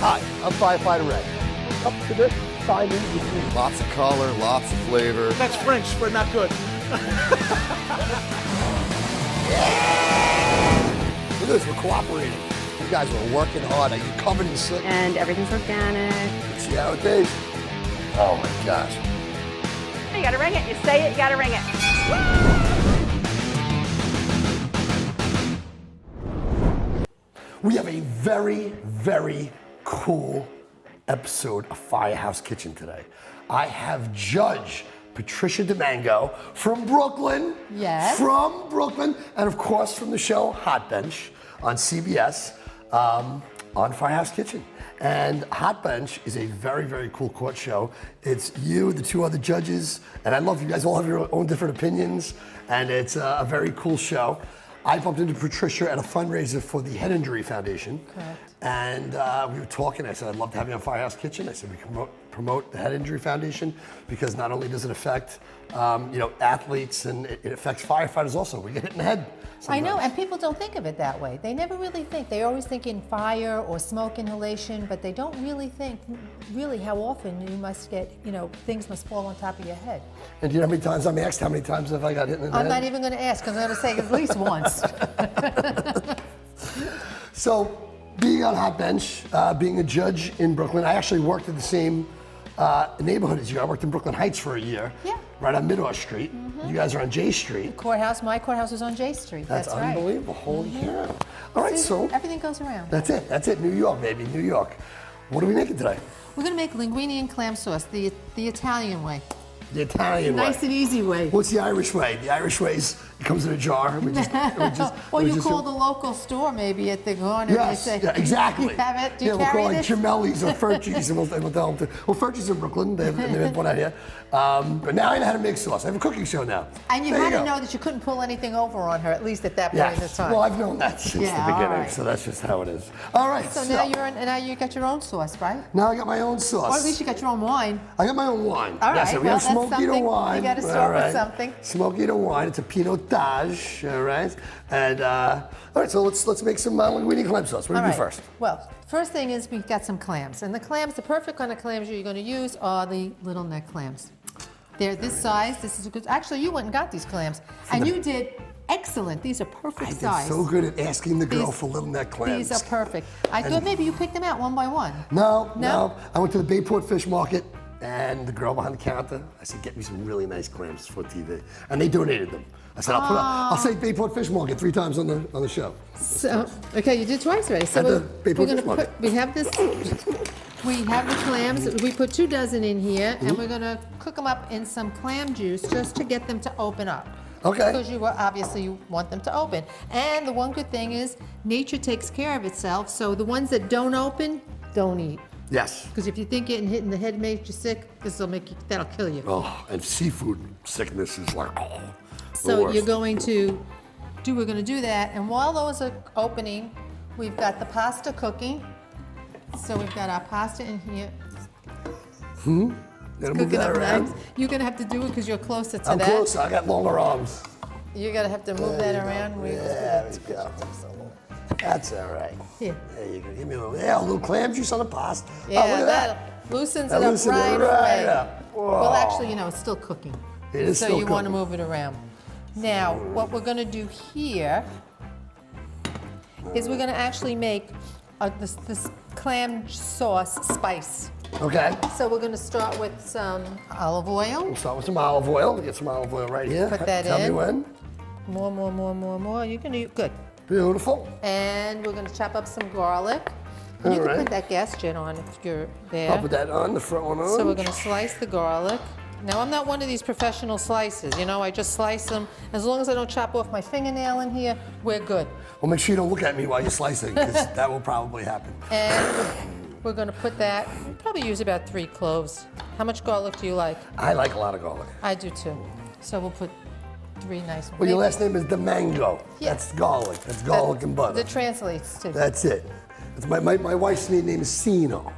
Hi, I'm Firefighter Ray. Up to this Silent Epidemic. Lots of color, lots of flavor. That's French for not good. Look at this, we're cooperating. You guys are working hard. Are you covered in soot? And everything's organic. Let's see how it tastes. Oh my gosh. You gotta ring it. You say it, you gotta ring it. We have a very, very cool episode of Firehouse Kitchen today. I have Judge Patricia Domingo from Brooklyn. Yes. From Brooklyn, and of course from the show Hot Bench on CBS on Firehouse Kitchen. And Hot Bench is a very, very cool court show. It's you, the two other judges, and I love you guys all have your own different opinions, and it's a very cool show. I bumped into Patricia at a fundraiser for the Head Injury Foundation. Correct. And we were talking. I said, I'd love to have you on Firehouse Kitchen. I said, we can promote the Head Injury Foundation because not only does it affect athletes, and it affects firefighters also. We get hit in the head I know, sometimes. and people don't think of it that way. They never really think. They always think in fire or smoke inhalation, but they don't really think really how often you must get, things must fall on top of your head. And do you know how many times I'm asked how many times have I got hit in the head? I'm not even going to ask, because I'm going to say at least once. So, being on Hot Bench, being a judge in Brooklyn, I actually worked in the same neighborhood as you. I worked in Brooklyn Heights for a year, Yeah. right on Midor Street. You guys are on J Street. My courthouse is on J Street. That's right. unbelievable. Holy cow. All right, See, so everything goes around. that's it. New York, baby, New York. What are we making today? We're going to make linguini and clam sauce, the Italian way. The Italian Nice way. and easy way. What's the Irish way? The Irish way is it comes in a jar. Or you call the local store maybe at the corner and you say, yeah, exactly. You have it? Do you we'll call carry it this? Gemelli's or Furchie's, and we'll tell them to. Well, Furchie's in Brooklyn. They have one out here. But now I know how to make sauce. I have a cooking show now. And you There had to go. know that you couldn't pull anything over on her, at least at that point in the Yes. time. Well, I've known that since Yeah, the beginning, all right. so that's just how it is. All right. so now you got your own sauce, right? Now I got my own sauce. Or at least you got your own wine. I got my own wine. All Yes, right, we well, have that's Smoky to something. wine. You gotta start All with right. something. Smoky to wine. It's a Pinotage. All right. And all right, so let's make some linguine clam sauce. What do All we do right. first? Well, first thing is we've got some clams. And the perfect kind of clams you're going to use are the little neck clams. They're this size. This is a good. Actually, you went and got these clams, and you did excellent. These are perfect I did size. so good at asking the girl These- for little neck clams. These are perfect. I thought maybe you picked them out one by one. No. I went to the Bayport Fish Market, and the girl behind the counter, I said, get me some really nice clams for TV. And they donated them. I said, I'll say Bayport Fish Market 3 times on the show. So, okay, you did twice already. So At the we're Bayport gonna Fish Market. we have this. We have the clams. We put 2 dozen in here, Mm-hmm. and we're gonna cook them up in some clam juice just to get them to open up. Okay. Because you want them to open. And the one good thing is nature takes care of itself. So the ones that don't open, don't eat. Yes. Because if you think getting hit in the head makes you sick, that'll kill you. Oh, and seafood sickness is like, the So worst. we're going to do that, and while those are opening, we've got the pasta cooking. So we've got our pasta in here. Gotta move Cooking that up around. nice. You're gonna have to do it because you're closer to I'm that. close. I got longer arms. You're gonna have to move that around. There we go. That's all right. Here. There you go. Give me a little clam juice on the pasta. Oh, Yeah, look at that loosens That it up loosens it right right away. up. Whoa. Well, actually, it's still cooking. It is so still you want to cooking. move it around. Now, what we're gonna do here is we're gonna actually make this clam sauce spice. Okay. So we're gonna start with some olive oil. We'll start with some olive oil. Get some olive oil right here. Put that Tell me in. when. More. You're gonna good. Beautiful. And we're gonna chop up some garlic. And you can All right. put that gas jet on if you're there. I'll put that on, the front one on. So we're gonna slice the garlic. Now I'm not one of these professional slicers, I just slice them. As long as I don't chop off my fingernail in here, we're good. Well, make sure you don't look at me while you're slicing, because that will probably happen. And we're gonna put that, we'll probably use about 3 cloves. How much garlic do you like? I like a lot of garlic. I do too. So we'll put 3 nice ones. Well, your last name is Domingo. Yeah. That's garlic. That's garlic and butter. That translates to. That's it. It's my wife's name is Sino.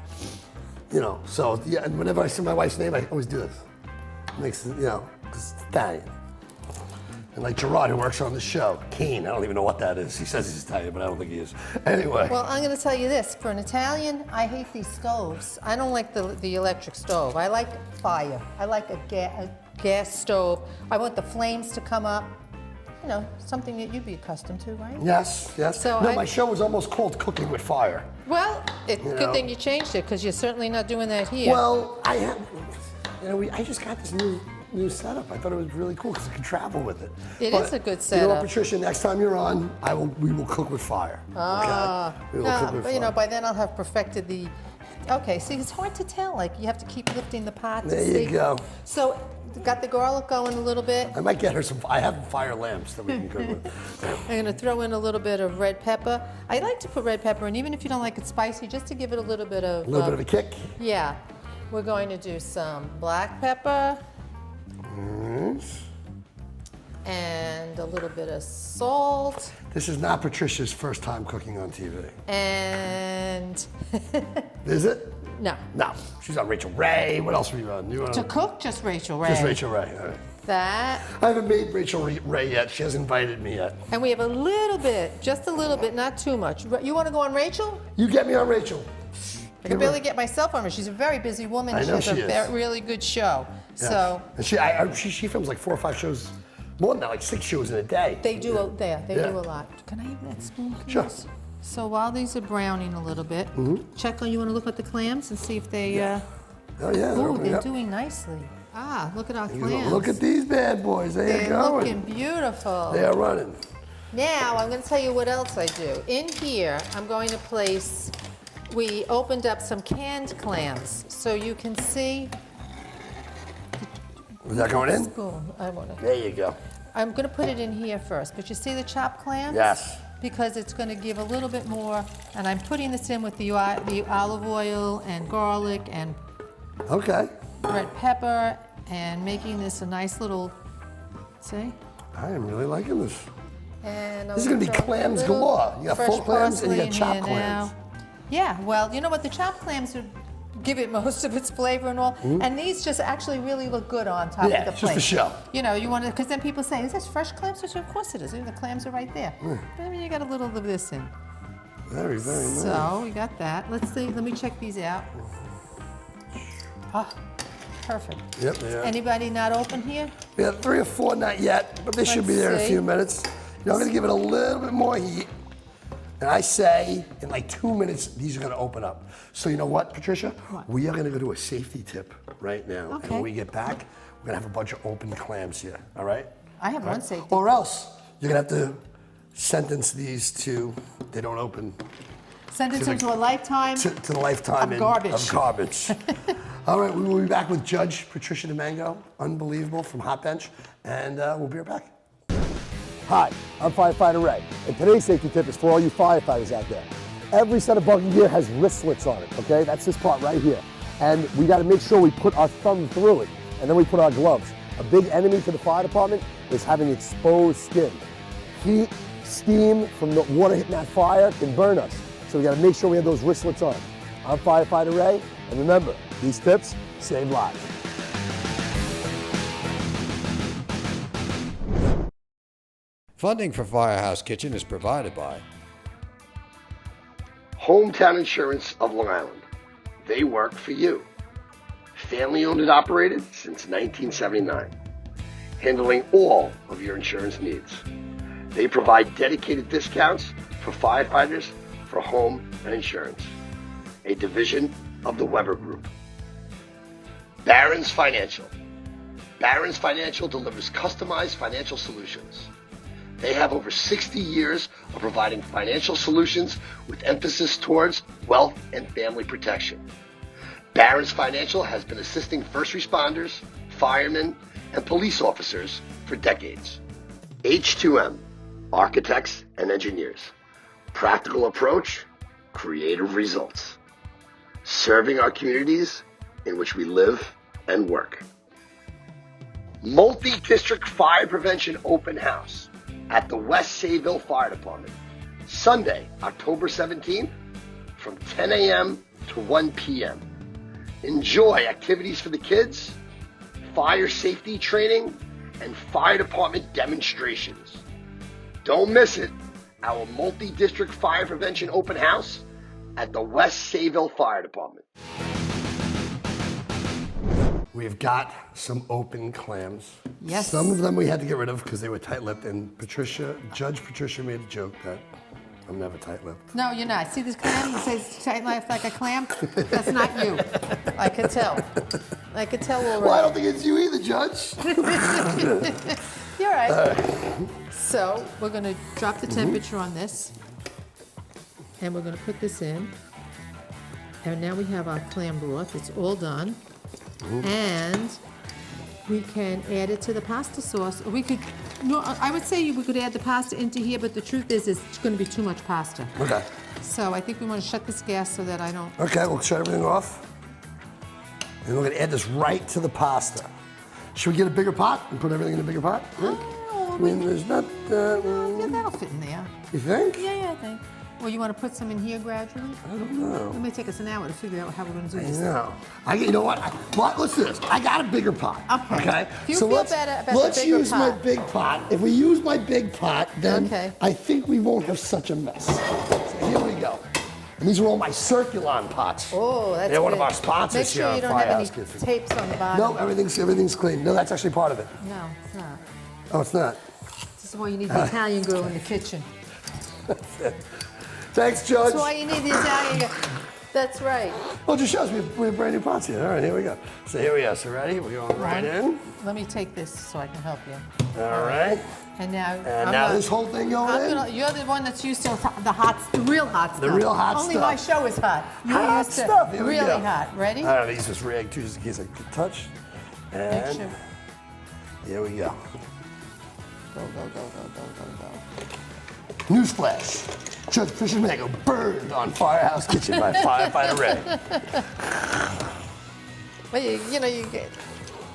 So yeah, and whenever I see my wife's name, I always do this. Makes it's Italian. And like Gerard, who works on the show, Kane, I don't even know what that is. He says he's Italian, but I don't think he is. Anyway. Well, I'm going to tell you this. For an Italian, I hate these stoves. I don't like the electric stove. I like fire. I like a gas stove. I want the flames to come up. You know, something that you'd be accustomed to, right? Yes, yes. So no, my show was almost called Cooking with Fire. Well, it's a good thing you changed it, because you're certainly not doing that here. Well, I just got this new setup. I thought it was really cool because I could travel with it. It is a good setup. You know what, Patricia? Next time you're on, we will cook with fire. Ah, okay? We will cook with but fire. you know, by then I'll have perfected the. Okay, see, it's hard to tell. Like, you have to keep lifting the pot to see. There you go. So, got the garlic going a little bit. I might get her some. I have fire lamps that we can cook with. I'm going to throw in a little bit of red pepper. I like to put red pepper in, even if you don't like it spicy, just to give it a little bit of. A little bit of a kick. Yeah. We're going to do some black pepper. And a little bit of salt. This is not Patricia's first time cooking on TV. And. Is it? No. No. She's on Rachel Ray. What else are you on? To cook, just Rachel Ray. Just Rachel Ray. All right. That. I haven't made Rachel Ray yet. She hasn't invited me yet. And we have a little bit, just a little bit, not too much. You want to go on Rachel? You get me on Rachel. I can barely get myself on her. She's a very busy woman. I know she has she is. a really good show. Yes. So and she films like 4 or 5 shows, more than that, like 6 shows in a day. they do they Yeah. do a lot. Can I have that spoon, please? Sure. So while these are browning a little bit, check on. You want to look at the clams and see if they. Oh yeah, they're Ooh, opening they're up. doing nicely. Ah, look at our You go, clams. look at these bad boys. They're They're looking going. beautiful. They are running. Now I'm going to tell you what else I do. In here, I'm going to place. We opened up some canned clams, so you can see. Is that going in? Spoon. I want to. There you go. I'm going to put it in here first, but you see the chopped clams? Yes. Because it's going to give a little bit more, and I'm putting this in with the olive oil and garlic and Okay. red pepper and making this a nice little, see? I am really liking this. And This is gonna be throw a clams little galore. You got fresh full clams and you got parsley in chopped here clams. now. Yeah, well, you know what? The chopped clams would give it most of its flavor and all. And these just actually really look good on top Yeah, of the it's plate. just a show. You know, you want to, because then people say, is this fresh clams? I said, of course it is. The clams are right there. But I mean, you got a little of this in. Very, very nice. So we got that. Let's see. Let me check these out. Ah, perfect. Yep, they are. Anybody not open here? We have 3 or 4, not yet, but they should be Let's there in a see. few minutes. You know, I'm gonna give it a little bit more heat. And I say, in like 2 minutes, these are gonna open up. So you know what, Patricia? What? We are gonna go do a safety tip right now. And Okay. when we get back, we're gonna have a bunch of open clams here, all right? I have one safety. Or else, you're gonna have to sentence these to, they don't open, Sentence to them the- to a lifetime. to the lifetime Of garbage. of garbage. All right, we will be back with Judge Patricia Domingo, unbelievable, from Hot Bench, and we'll be right back. Hi, I'm Firefighter Ray, and today's safety tip is for all you firefighters out there. Every set of bucket gear has wristlets on it, okay? That's this part right here. And we gotta make sure we put our thumb through it, and then we put our gloves. A big enemy to the fire department is having exposed skin. Heat, steam from the water hitting that fire can burn us. So we gotta make sure we have those wristlets on. I'm Firefighter Ray, and remember, these tips save lives. Funding for Firehouse Kitchen is provided by Hometown Insurance of Long Island. They work for you. Family owned and operated since 1979. Handling all of your insurance needs. They provide dedicated discounts for firefighters for home and insurance. A division of the Weber Group. Barron's Financial. Barron's Financial delivers customized financial solutions. They have over 60 years of providing financial solutions with emphasis towards wealth and family protection. Barron's Financial has been assisting first responders, firemen, and police officers for decades. H2M, architects and engineers. Practical approach, creative results. Serving our communities in which we live and work. Multi-District Fire Prevention Open House at the West Sayville Fire Department, Sunday, October 17th, from 10 a.m. to 1 p.m. Enjoy activities for the kids, fire safety training, and fire department demonstrations. Don't miss it. Our multi-district fire prevention open house at the West Sayville Fire Department. We've got some open clams. Yes. Some of them we had to get rid of because they were tight-lipped, and Judge Patricia made a joke that I'm never tight-lipped. No, you're not. See this clam that says tight-lipped like a clam? That's not you. I could tell. I could tell already. Well, I don't think it's you either, Judge. You're right. So we're going to drop the temperature on this, and we're going to put this in. And now we have our clam broth. It's all done. And we can add it to the pasta sauce. Or we could, no, I would say we could add the pasta into here, but the truth is it's going to be too much pasta. Okay. So I think we want to shut this gas so that I don't. Okay, we'll shut everything off. And we're gonna add this right to the pasta. Should we get a bigger pot and put everything in a bigger pot? I mean, there's not. Yeah, that'll fit in there. You think? Yeah, I think. Well, you want to put some in here gradually? I don't know. It may take us an hour to figure out how we're going to do this. No. You know what? Let's do this. I got a bigger pot. Okay. If you feel let's, better about let's the bigger use my pot. big pot. If we use my big pot, then Okay. I think we won't have such a mess. So here we go. And these are all my Circulon pots. Oh, that's They're one of good. our sponsors Make sure here you on don't have Firehouse any Kitchen. tapes on the bottom. No, everything's clean. No, that's actually part of it. No, it's not. Oh, it's not. This is why you need the Italian girl in the kitchen. Thanks, Judge. That's why you need the Italian girl. That's right. Well, it just shows we have brand new pots here. All right, here we go. So here we are. So ready? We're going right in. Let me take this so I can help you. All right. And now, And now this whole thing going in. you're the one that's used to the real hot stuff. The real hot Only stuff. my show is hot. You're Hot used to stuff. Here we really go. hot. Ready? I don't know, use this rag too, just in case I get touched. Make And sure. here we go. Go, go, go, go, go, go, go. Newsflash. Judge Patricia Domingo burned on Firehouse Kitchen by Firefighter Ray. Well, you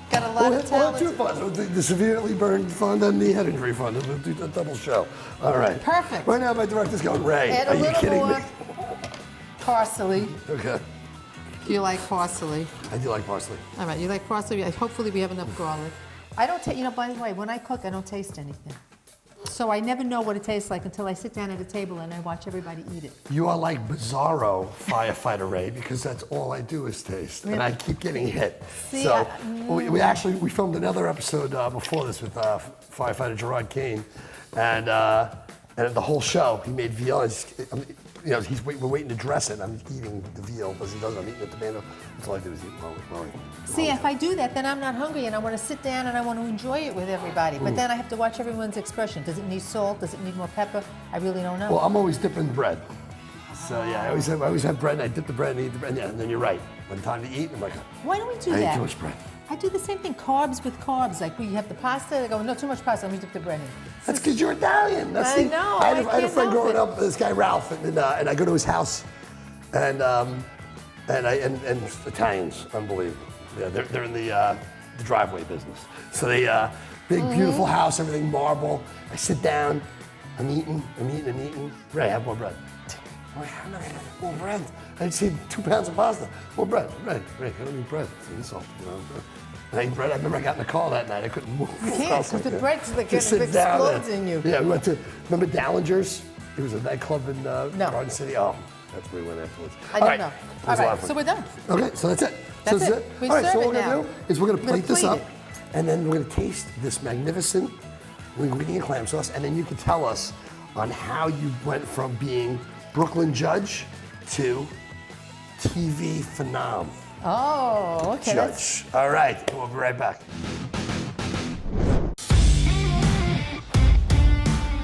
got a lot of We'll have two talent. funds. The severely burned fund and the head injury fund. We'll do a double show. All right. Perfect. Right now my director's going, Ray, Add are a you little kidding more me? parsley. Okay. Do you like parsley? I do like parsley. All right, you like parsley? Hopefully we have enough garlic. I don't taste, by the way, when I cook, I don't taste anything. So I never know what it tastes like until I sit down at a table and I watch everybody eat it. You are like Bizarro Firefighter Ray because that's all I do is taste, and I keep getting hit. See, So we filmed another episode before this with firefighter Gerard Kane, and the whole show he made veal. We're waiting to dress it. I'm eating the veal as he does. I'm eating the tomato. That's all I do is eat while See, if I do that, then I'm not hungry and I want to sit down and I want to enjoy it with everybody. But then I have to watch everyone's expression. Does it need salt? Does it need more pepper? I really don't know. Well, I'm always dipping bread. So yeah, I always have bread, and I dip the bread and eat the bread. Yeah, and then you're right. When time to eat, I'm like, Why don't we do I that? ate too much bread. I do the same thing, carbs with carbs. Like we have the pasta, I go, no, too much pasta, let me dip the bread in. That's because you're Italian. That's I know, I I had a can't friend help growing it. up, this guy Ralph, and I go to his house, and Italians, unbelievable. Yeah, they're in the driveway business. So they big beautiful house, everything marble. I sit down, I'm eating. Ray, have more bread. I'm like, I'm not gonna have more bread. I just ate 2 pounds of pasta. More bread. Ray, I don't need bread. It's insult. And I ate bread. I remember I got in the car that night. I couldn't move. You I can't, was because the like, bread's like just it sit down explodes there. in you. Yeah, we went to, remember Dallinger's? It was a nightclub in Garden City. Oh, that's where we went afterwards. I don't know. All right, so we're done. Okay, so that's it. That's so it. We All right, serve so it what we're now. gonna do is we're gonna We're gonna plate this plate up, it. and then we're gonna taste this magnificent linguini and clam sauce, and then you can tell us on how you went from being Brooklyn Judge to TV phenom Oh, okay. Judge. All right, we'll be right back.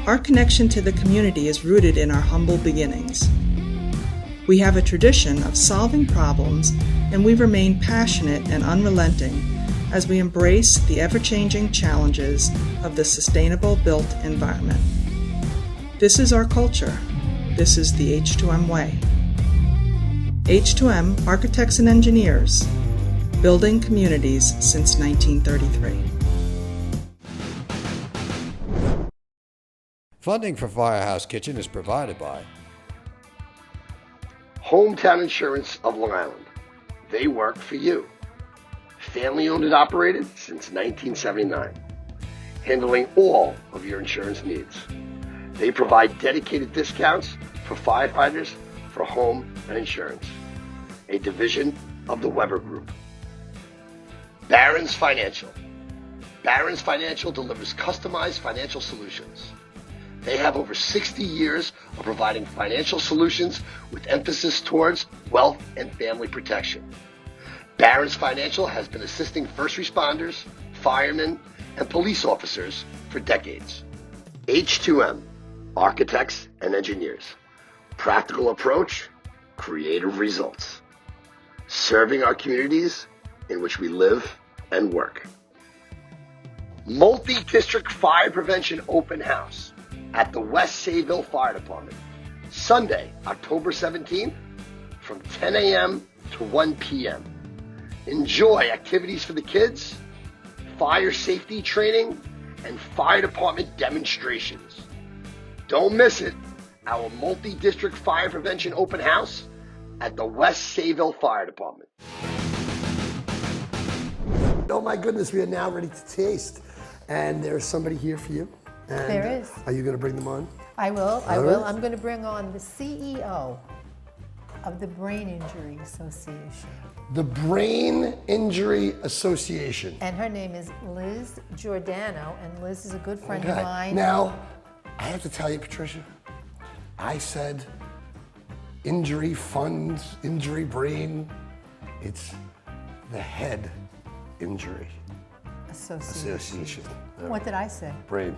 Our connection to the community is rooted in our humble beginnings. We have a tradition of solving problems, and we remain passionate and unrelenting as we embrace the ever-changing challenges of the sustainable built environment. This is our culture. This is the H2M way. H2M Architects and Engineers, building communities since 1933. Funding for Firehouse Kitchen is provided by Hometown Insurance of Long Island. They work for you. Family owned and operated since 1979. handling all of your insurance needs. They provide dedicated discounts for firefighters for home and insurance, a division of the Weber Group. Barron's Financial. Barron's Financial delivers customized financial solutions. They have over 60 years of providing financial solutions with emphasis towards wealth and family protection. Barron's Financial has been assisting first responders, firemen, and police officers for decades. H2M, architects and engineers. Practical approach, creative results. Serving our communities in which we live and work. Multi-District Fire Prevention Open House at the West Sayville Fire Department. Sunday, October 17th from 10 a.m. to 1 p.m. Enjoy activities for the kids, fire safety training, and fire department demonstrations. Don't miss it. Our Multi-District Fire Prevention Open House at the West Sayville Fire Department. Oh my goodness, we are now ready to taste. And there's somebody here for you. And There is. Are you going to bring them on? I will. All right. I'm going to bring on the CEO of the Brain Injury Association. The Brain Injury Association. And her name is Liz Giordano, and Liz is a good friend of Okay. mine. Now, I have to tell you, Patricia, I said injury funds, injury brain. It's the head injury association. What did I say? Brain.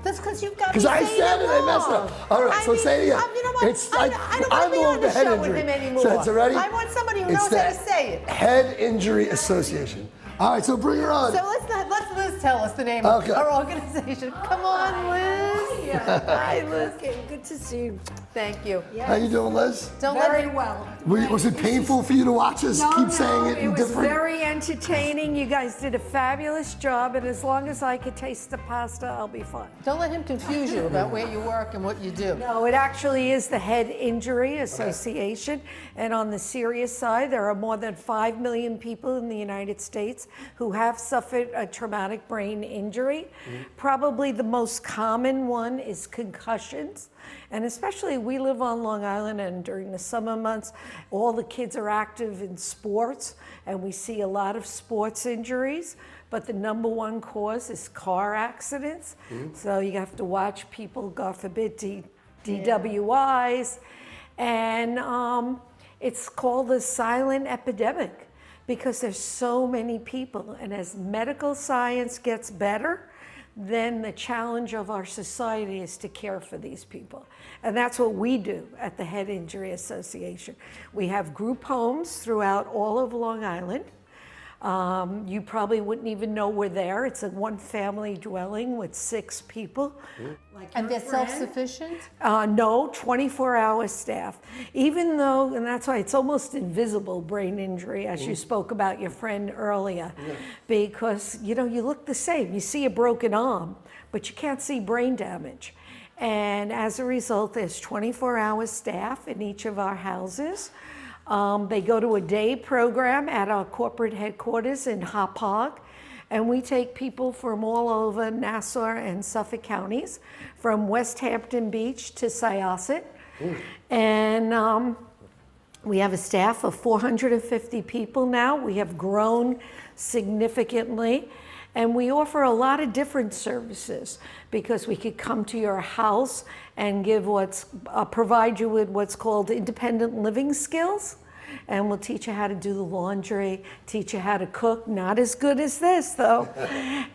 That's because you've got me Because I saying said it, I messed wrong. up. All right, I so mean, say it again. You know what? It's I like, don't I'm want to be the on the head show injury. with him anymore. So it's ready? I want somebody who It's knows how the to say it. Head Injury Association. All right, so bring her on. So let Liz tell us the name Okay. of our organization. Come on, Liz. Hi, Liz. Good to see you. Thank you. How you doing, Liz? Don't let Very me. well. Was it painful for you to watch us keep saying it in was different? very entertaining. You guys did a fabulous job, and as long as I could taste the pasta, I'll be fine. Don't let him confuse you about where you work and what you do. No, it actually is the Head Injury Association, and on the serious side, there are more than 5 million people in the United States who have suffered a traumatic brain injury. Probably the most common one is concussions. And especially we live on Long Island, and during the summer months, all the kids are active in sports, and we see a lot of sports injuries. But the number one cause is car accidents. So you have to watch people, God forbid, DWIs. And it's called the Silent Epidemic because there's so many people. And as medical science gets better, then the challenge of our society is to care for these people. And that's what we do at the Head Injury Association. We have group homes throughout all of Long Island. You probably wouldn't even know we're there. It's a one-family dwelling with 6 people. And they're self-sufficient? No, 24-hour staff. Even though, and that's why it's almost invisible brain injury, as you spoke about your friend earlier, because you look the same. You see a broken arm, but you can't see brain damage. And as a result, there's 24-hour staff in each of our houses. They go to a day program at our corporate headquarters in Hauppauge, and we take people from all over Nassau and Suffolk counties, from West Hampton Beach to Syosset. And we have a staff of 450 people now. We have grown significantly. And we offer a lot of different services because we could come to your house and give provide you with what's called independent living skills. And we'll teach you how to do the laundry, teach you how to cook, not as good as this though,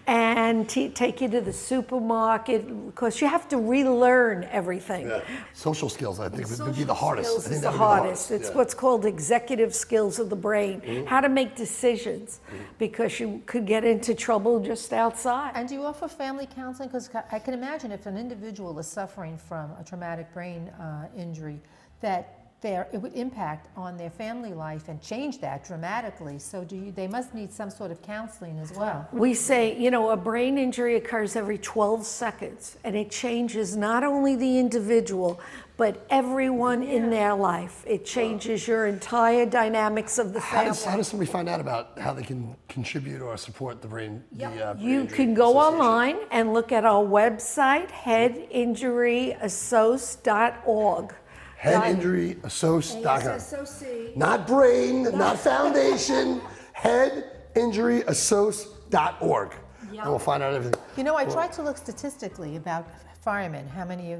and take you to the supermarket, because you have to relearn everything. Yeah. Social skills, I think, would be the hardest. Skills I think is that the would be hardest. It's Yeah. what's called executive skills of the brain, how to make decisions, because you could get into trouble just outside. And do you offer family counseling? Because I can imagine if an individual is suffering from a traumatic brain injury, that it would impact on their family life and change that dramatically. So they must need some sort of counseling as well. We say, a brain injury occurs every 12 seconds, and it changes not only the individual, but everyone in their life. It changes your entire dynamics of the How family. does somebody find out about how they can contribute or support the brain? You Injury can go Association? online and look at our website, headinjuryassoc.org. Headinjuryassoc.com. ASSOC. Not brain, not foundation. Headinjuryassoc.org. And we'll find out everything. You know, I tried to look statistically about firemen, how many,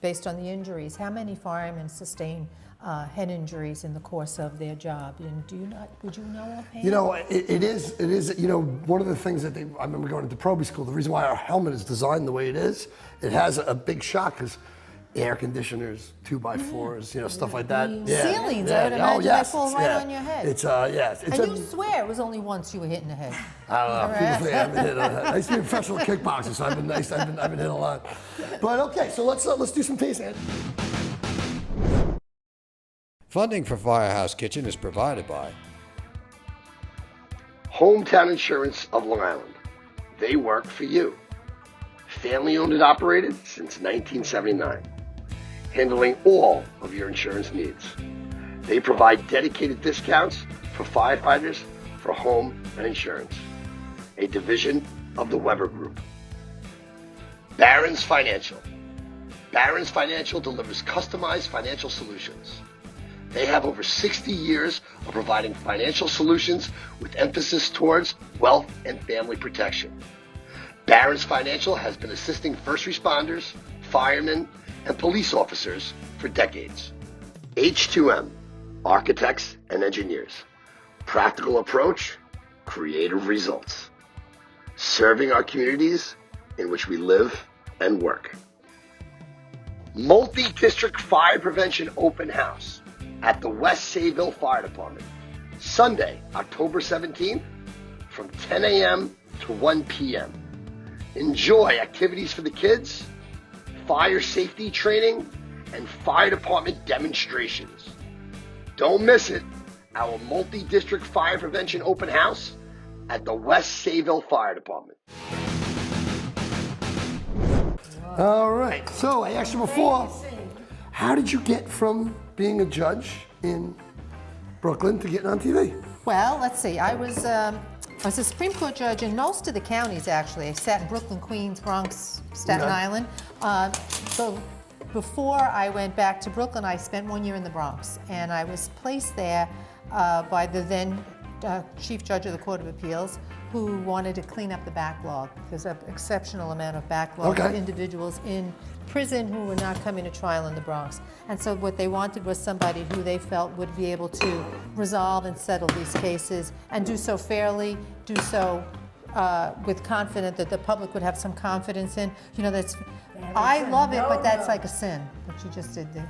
based on the injuries, how many firemen sustain head injuries in the course of their job. And would you know offhand? You know, it is, one of the things that I remember going into Proby school, the reason why our helmet is designed the way it is, it has a big shock because air conditioners, 2x4s, stuff like that. Ceilings, I would imagine they fall right on your head. It's And you swear it was only once you were hit in the head. I don't know. People think I've been hit. I used to be a professional kickboxer, so I've been hit a lot. But okay, so let's do some tasting. Funding for Firehouse Kitchen is provided by Hometown Insurance of Long Island. They work for you. Family owned and operated since 1979. Handling all of your insurance needs. They provide dedicated discounts for firefighters for home and insurance. A division of the Weber Group. Barron's Financial. Barron's Financial delivers customized financial solutions. They have over 60 years of providing financial solutions with emphasis towards wealth and family protection. Barron's Financial has been assisting first responders, firemen, and police officers for decades. H2M, architects and engineers. Practical approach, creative results. Serving our communities in which we live and work. Multi-District Fire Prevention Open House at the West Sayville Fire Department. Sunday, October 17th from 10 a.m. to 1 p.m. Enjoy activities for the kids, fire safety training, and fire department demonstrations. Don't miss it. Our multi-district fire prevention open house at the West Sayville Fire Department. All right. So I asked you before, how did you get from being a judge in Brooklyn to getting on TV? Well, let's see. I was a Supreme Court judge in most of the counties, actually. I sat in Brooklyn, Queens, Bronx, Staten Island. So before I went back to Brooklyn, I spent 1 year in the Bronx, and I was placed there by the then Chief Judge of the Court of Appeals, who wanted to clean up the backlog. There's an exceptional amount of backlog of individuals in prison who were not coming to trial in the Bronx. And so what they wanted was somebody who they felt would be able to resolve and settle these cases and do so fairly, do so with confidence that the public would have some confidence in. I love it, but that's like a sin, what you just did there.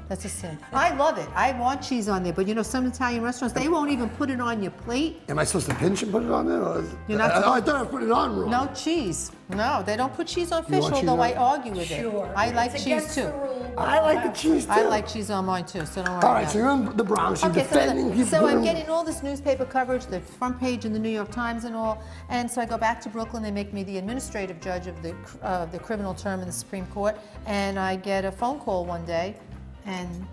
That's a sin. I love it. I want cheese on there, but some Italian restaurants, they won't even put it on your plate. Am I supposed to pinch and put it on there? Or You're not I thought I put it on wrong. No cheese. No, they don't put cheese on fish, want cheese although on I argue with it. Sure. I like cheese too. I like the cheese too. I like cheese on mine too, so don't worry All right, about so it. you're in the Bronx, you're defending people. So I'm getting all this newspaper coverage, the front page in the New York Times and all, and so I go back to Brooklyn, they make me the administrative judge of the criminal term in the Supreme Court, and I get a phone call one day, and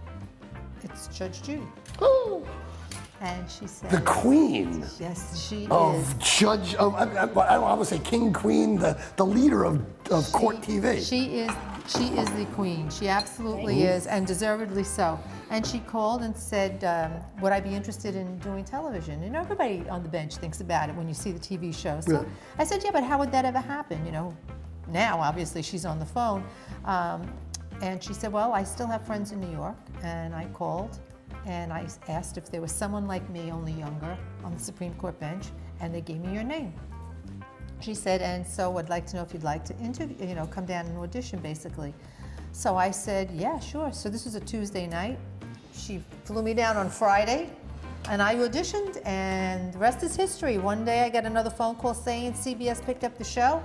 it's Judge Judy. Oh. And she said, The queen yes, she of is. Judge, I would say king, queen, the leader of court TV. She is the queen. She absolutely is, and deservedly so. And she called and said, would I be interested in doing television? And everybody on the bench thinks about it when you see the TV show. So I said, yeah, but how would that ever happen? Now, obviously, she's on the phone. And she said, well, I still have friends in New York. And I called and I asked if there was someone like me, only younger, on the Supreme Court bench, and they gave me your name. She said, and so I'd like to know if you'd like to interview, come down and audition, basically. So I said, yeah, sure. So this was a Tuesday night. She flew me down on Friday, and I auditioned, and the rest is history. One day I got another phone call saying CBS picked up the show,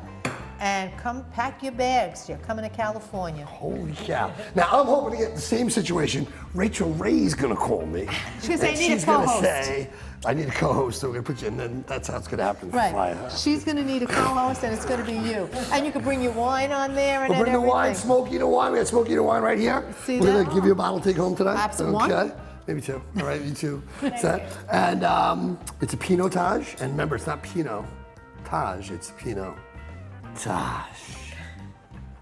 and come pack your bags. You're coming to California. Holy cow. Now, I'm hoping to get the same situation. Rachel Ray's going to call me. She's gonna say, and "I need a she's gonna co-host." say, I need a co-host, so we're going to put you in, and that's how it's going to happen. Right. Firehouse. She's going to need a co-host, and it's going to be you. And you can bring your wine on there and We'll bring the everything. wine, Smokey the wine. We got Smokey the wine right here. See We're that? going to give you a bottle to take home today. Absolutely. Okay. Maybe two. All right, you two. And it's a Pinotage. And remember, it's not Pinot Taj, it's Pinot Taj.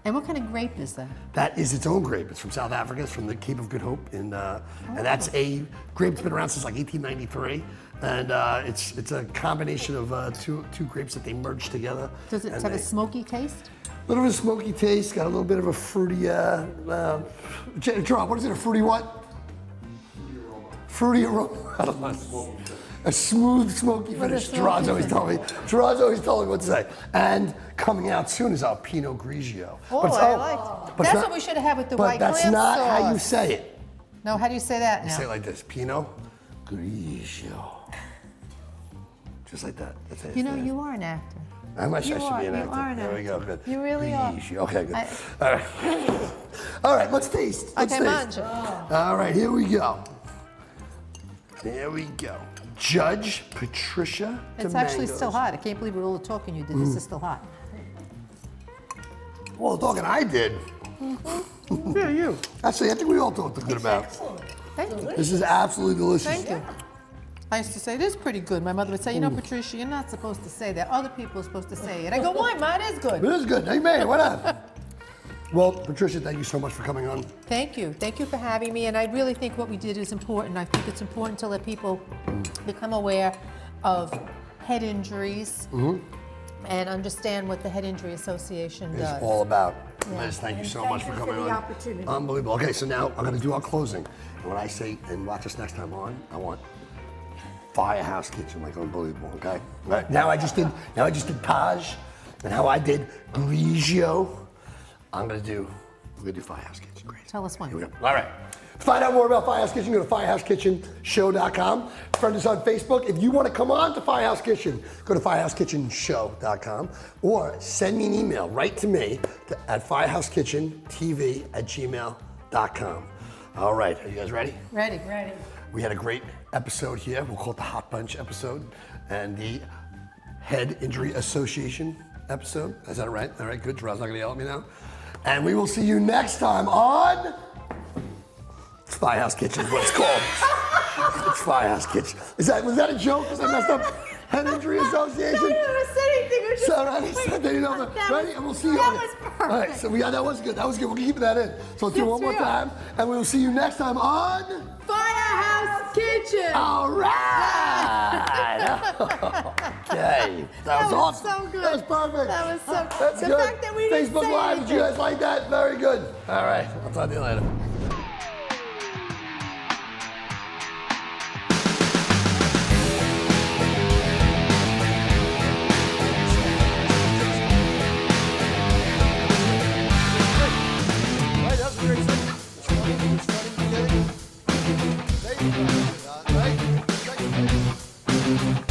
And what kind of grape is that? That is its own grape. It's from South Africa. It's from the Cape of Good Hope. And that's a grape that's been around since like 1893. And it's a combination of two grapes that they merged together. Does it have a smoky taste? A little bit of a smoky taste, got a little bit of a fruity, Gerard, what is it, a fruity what? Fruity aroma. I don't know. A smooth, smoky finish. Gerard's always telling me what to say. And coming out soon is our Pinot Grigio. Oh, I like. That's what we should have had with the white clam sauce. But that's not how you say it. No, how do you say that now? You say it like this, Pinot Grigio. Just like that. That's how You know, say it. you are an actor. I should be an You actor. are an There we go, actor. good. You really are. Okay, good. All right. All right, let's taste. Let's Okay, taste. mangia. All right, here we go. There we go. Judge Patricia It's Domingo. actually still hot. I can't believe with all the talking you did. This is still hot. Well, the talking I did. Yeah, you. Actually, I think we all talked good about. Thank you. This is absolutely delicious. Thank you. I used to say, this is pretty good. My mother would say, you know, Patricia, you're not supposed to say that. Other people are supposed to say it. I go, why, Ma? It is good. It is good. Now you made it. What up? Well, Patricia, thank you so much for coming on. Thank you. Thank you for having me. And I really think what we did is important. I think it's important to let people become aware of head injuries and understand what the Head Injury Association does. It's all about. Yeah. Liz, thank you so Thank much for you coming for on. the opportunity. Unbelievable. Okay, so now I'm going to do our closing. And when I say, and watch us next time on, I want Firehouse Kitchen, like unbelievable, okay? Right. Now I just did Taj, and how I did Grigio. We're gonna do Firehouse Kitchen. Great. Tell us when. Here we go. All right. To find out more about Firehouse Kitchen, go to firehousekitchenshow.com. Friend us on Facebook. If you want to come on to Firehouse Kitchen, go to firehousekitchenshow.com or send me an email right to me at firehousekitchentv@gmail.com. All right. Are you guys ready? Ready. Ready. We had a great episode here. We'll call it the Hot Bunch episode and the Head Injury Association episode. Is that right? All right, good. Gerard's not going to yell at me now. And we will see you next time on Firehouse Kitchen is what it's called. It's Firehouse Kitchen. Was that a joke? Was I messed up? Head Injury Association? I never said anything. It was just, So, ready? And we'll see you. That on it. was perfect. All right, so that was good. That was good. We'll keep that in. So let's do it one more Yes, we are. time. And we will see you next time on Firehouse Kitchen. All right. Okay. That was awesome. So good. That was perfect. That was so That's the good. fact that we didn't Facebook say Live, did you anything. guys like that? Very good. All right. I'll talk to you later. Right, that was a great segment. Starting beginning. There you go. Right? Second.